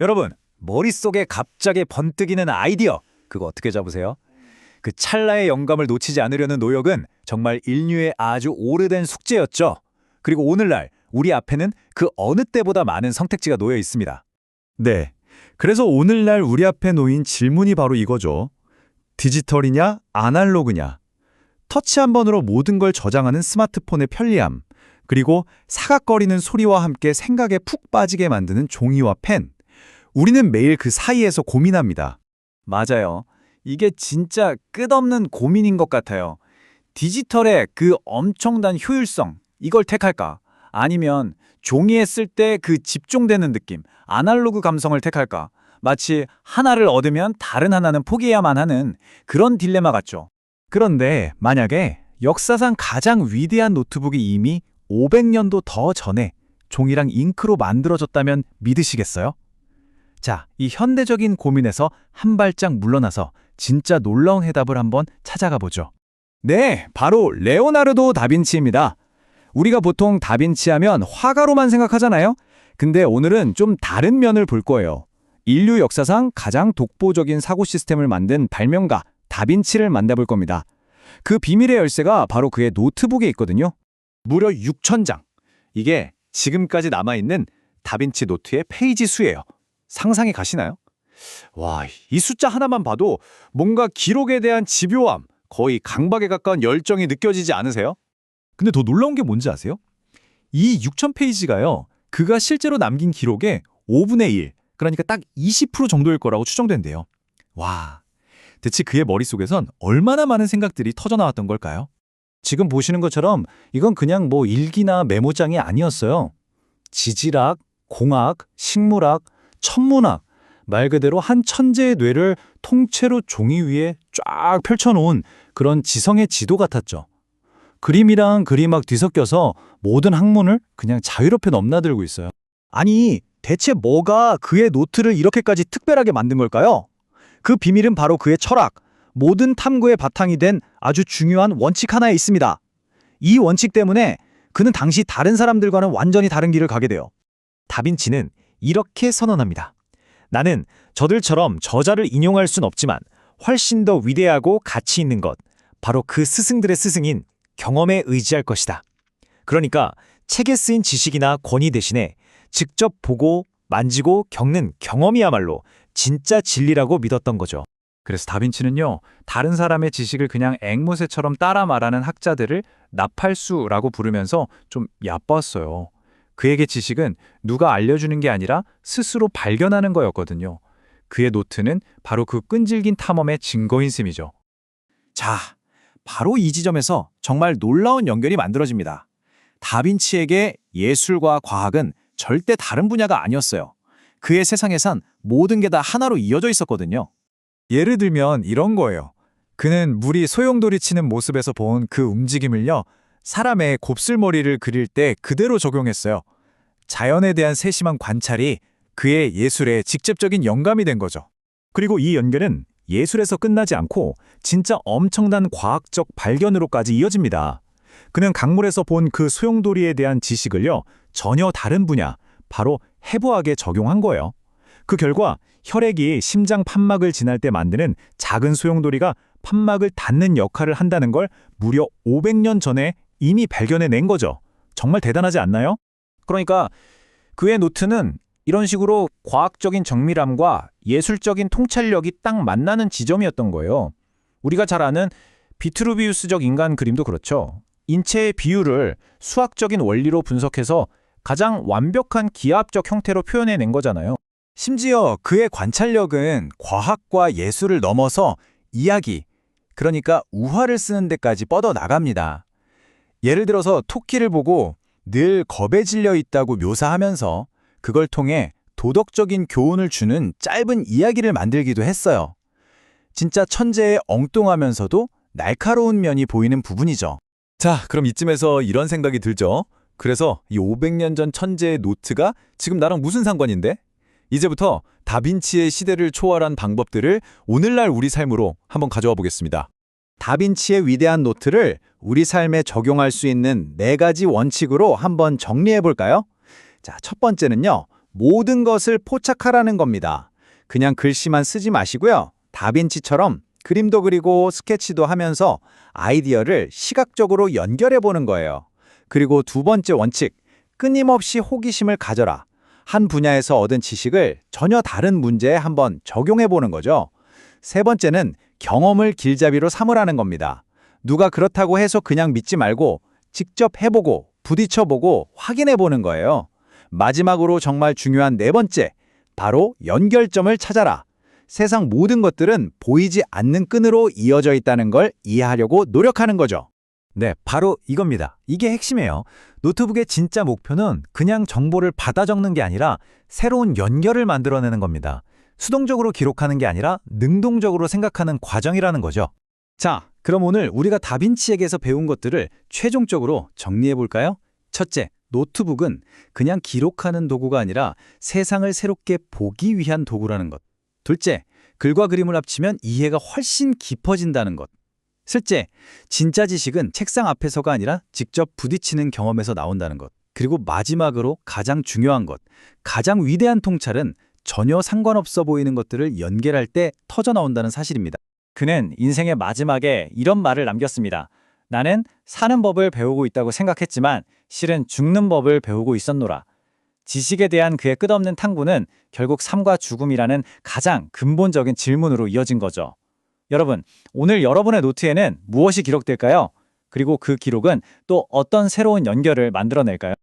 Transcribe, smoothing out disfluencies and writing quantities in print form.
여러분, 머릿속에 갑자기 번뜩이는 아이디어, 그거 어떻게 잡으세요? 그 찰나의 영감을 놓치지 않으려는 노력은 정말 인류의 아주 오래된 숙제였죠. 그리고 오늘날 우리 앞에는 그 어느 때보다 많은 선택지가 놓여 있습니다. 네. 그래서 오늘날 우리 앞에 놓인 질문이 바로 이거죠. 디지털이냐, 아날로그냐. 터치 한 번으로 모든 걸 저장하는 스마트폰의 편리함, 그리고 사각거리는 소리와 함께 생각에 푹 빠지게 만드는 종이와 펜. 우리는 매일 그 사이에서 고민합니다. 맞아요. 이게 진짜 끝없는 고민인 것 같아요. 디지털의 그 엄청난 효율성, 이걸 택할까? 아니면 종이에 쓸 때 그 집중되는 느낌, 아날로그 감성을 택할까? 마치 하나를 얻으면 다른 하나는 포기해야만 하는 그런 딜레마 같죠. 그런데 만약에 역사상 가장 위대한 노트북이 이미 500년도 더 전에 종이랑 잉크로 만들어졌다면 믿으시겠어요? 자, 이 현대적인 고민에서 한 발짝 물러나서 진짜 놀라운 해답을 한번 찾아가 보죠. 네, 바로 레오나르도 다빈치입니다. 우리가 보통 다빈치 하면 화가로만 생각하잖아요. 근데 오늘은 좀 다른 면을 볼 거예요. 인류 역사상 가장 독보적인 사고 시스템을 만든 발명가 다빈치를 만나볼 겁니다. 그 비밀의 열쇠가 바로 그의 노트북에 있거든요. 무려 6,000장. 이게 지금까지 남아있는 다빈치 노트의 페이지 수예요. 상상이 가시나요? 와, 이 숫자 하나만 봐도 뭔가 기록에 대한 집요함, 거의 강박에 가까운 열정이 느껴지지 않으세요? 근데 더 놀라운 게 뭔지 아세요? 이 6,000페이지가요. 그가 실제로 남긴 기록의 5분의 1, 그러니까 딱 20% 정도일 거라고 추정된대요. 와, 대체 그의 머릿속에선 얼마나 많은 생각들이 터져나왔던 걸까요? 지금 보시는 것처럼 이건 그냥 뭐 일기나 메모장이 아니었어요. 지질학, 공학, 식물학, 천문학, 말 그대로 한 천재의 뇌를 통째로 종이 위에 쫙 펼쳐놓은 그런 지성의 지도 같았죠. 그림이랑 그림막 뒤섞여서 모든 학문을 그냥 자유롭게 넘나들고 있어요. 아니, 대체 뭐가 그의 노트를 이렇게까지 특별하게 만든 걸까요? 그 비밀은 바로 그의 철학, 모든 탐구의 바탕이 된 아주 중요한 원칙 하나에 있습니다. 이 원칙 때문에 그는 당시 다른 사람들과는 완전히 다른 길을 가게 돼요. 다빈치는 이렇게 선언합니다. 나는 저들처럼 저자를 인용할 순 없지만 훨씬 더 위대하고 가치 있는 것, 바로 그 스승들의 스승인 경험에 의지할 것이다. 그러니까 책에 쓰인 지식이나 권위 대신에 직접 보고 만지고 겪는 경험이야말로 진짜 진리라고 믿었던 거죠. 그래서 다빈치는요, 다른 사람의 지식을 그냥 앵무새처럼 따라 말하는 학자들을 나팔수라고 부르면서 좀 얕봤어요. 그에게 지식은 누가 알려주는 게 아니라 스스로 발견하는 거였거든요. 그의 노트는 바로 그 끈질긴 탐험의 증거인 셈이죠. 자, 바로 이 지점에서 정말 놀라운 연결이 만들어집니다. 다빈치에게 예술과 과학은 절대 다른 분야가 아니었어요. 그의 세상에선 모든 게 다 하나로 이어져 있었거든요. 예를 들면 이런 거예요. 그는 물이 소용돌이 치는 모습에서 본 그 움직임을요, 사람의 곱슬머리를 그릴 때 그대로 적용했어요. 자연에 대한 세심한 관찰이 그의 예술에 직접적인 영감이 된 거죠. 그리고 이 연결은 예술에서 끝나지 않고 진짜 엄청난 과학적 발견으로까지 이어집니다. 그는 강물에서 본 그 소용돌이에 대한 지식을요, 전혀 다른 분야, 바로 해부학에 적용한 거예요. 그 결과 혈액이 심장 판막을 지날 때 만드는 작은 소용돌이가 판막을 닫는 역할을 한다는 걸 무려 500년 전에 이미 발견해낸 거죠. 정말 대단하지 않나요? 그러니까 그의 노트는 이런 식으로 과학적인 정밀함과 예술적인 통찰력이 딱 만나는 지점이었던 거예요. 우리가 잘 아는 비트루비우스적 인간 그림도 그렇죠. 인체의 비율을 수학적인 원리로 분석해서 가장 완벽한 기하학적 형태로 표현해낸 거잖아요. 심지어 그의 관찰력은 과학과 예술을 넘어서 이야기, 그러니까 우화를 쓰는 데까지 뻗어나갑니다. 예를 들어서 토끼를 보고 늘 겁에 질려 있다고 묘사하면서 그걸 통해 도덕적인 교훈을 주는 짧은 이야기를 만들기도 했어요. 진짜 천재의 엉뚱하면서도 날카로운 면이 보이는 부분이죠. 자, 그럼 이쯤에서 이런 생각이 들죠. 그래서 이 500년 전 천재의 노트가 지금 나랑 무슨 상관인데? 이제부터 다빈치의 시대를 초월한 방법들을 오늘날 우리 삶으로 한번 가져와 보겠습니다. 다빈치의 위대한 노트를 우리 삶에 적용할 수 있는 4가지 원칙으로 한번 정리해 볼까요? 자, 첫 번째는요. 모든 것을 포착하라는 겁니다. 그냥 글씨만 쓰지 마시고요. 다빈치처럼 그림도 그리고 스케치도 하면서 아이디어를 시각적으로 연결해 보는 거예요. 그리고 두 번째 원칙, 끊임없이 호기심을 가져라. 한 분야에서 얻은 지식을 전혀 다른 문제에 한번 적용해 보는 거죠. 세 번째는 경험을 길잡이로 삼으라는 겁니다. 누가 그렇다고 해서 그냥 믿지 말고 직접 해보고 부딪혀보고 확인해보는 거예요. 마지막으로 정말 중요한 네 번째, 바로 연결점을 찾아라. 세상 모든 것들은 보이지 않는 끈으로 이어져 있다는 걸 이해하려고 노력하는 거죠. 네, 바로 이겁니다. 이게 핵심이에요. 노트북의 진짜 목표는 그냥 정보를 받아 적는 게 아니라 새로운 연결을 만들어내는 겁니다. 수동적으로 기록하는 게 아니라 능동적으로 생각하는 과정이라는 거죠. 자, 그럼 오늘 우리가 다빈치에게서 배운 것들을 최종적으로 정리해 볼까요? 첫째, 노트북은 그냥 기록하는 도구가 아니라 세상을 새롭게 보기 위한 도구라는 것. 둘째, 글과 그림을 합치면 이해가 훨씬 깊어진다는 것. 셋째, 진짜 지식은 책상 앞에서가 아니라 직접 부딪히는 경험에서 나온다는 것. 그리고 마지막으로 가장 중요한 것, 가장 위대한 통찰은 전혀 상관없어 보이는 것들을 연결할 때 터져 나온다는 사실입니다. 그는 인생의 마지막에 이런 말을 남겼습니다. 나는 사는 법을 배우고 있다고 생각했지만 실은 죽는 법을 배우고 있었노라. 지식에 대한 그의 끝없는 탐구는 결국 삶과 죽음이라는 가장 근본적인 질문으로 이어진 거죠. 여러분, 오늘 여러분의 노트에는 무엇이 기록될까요? 그리고 그 기록은 또 어떤 새로운 연결을 만들어낼까요?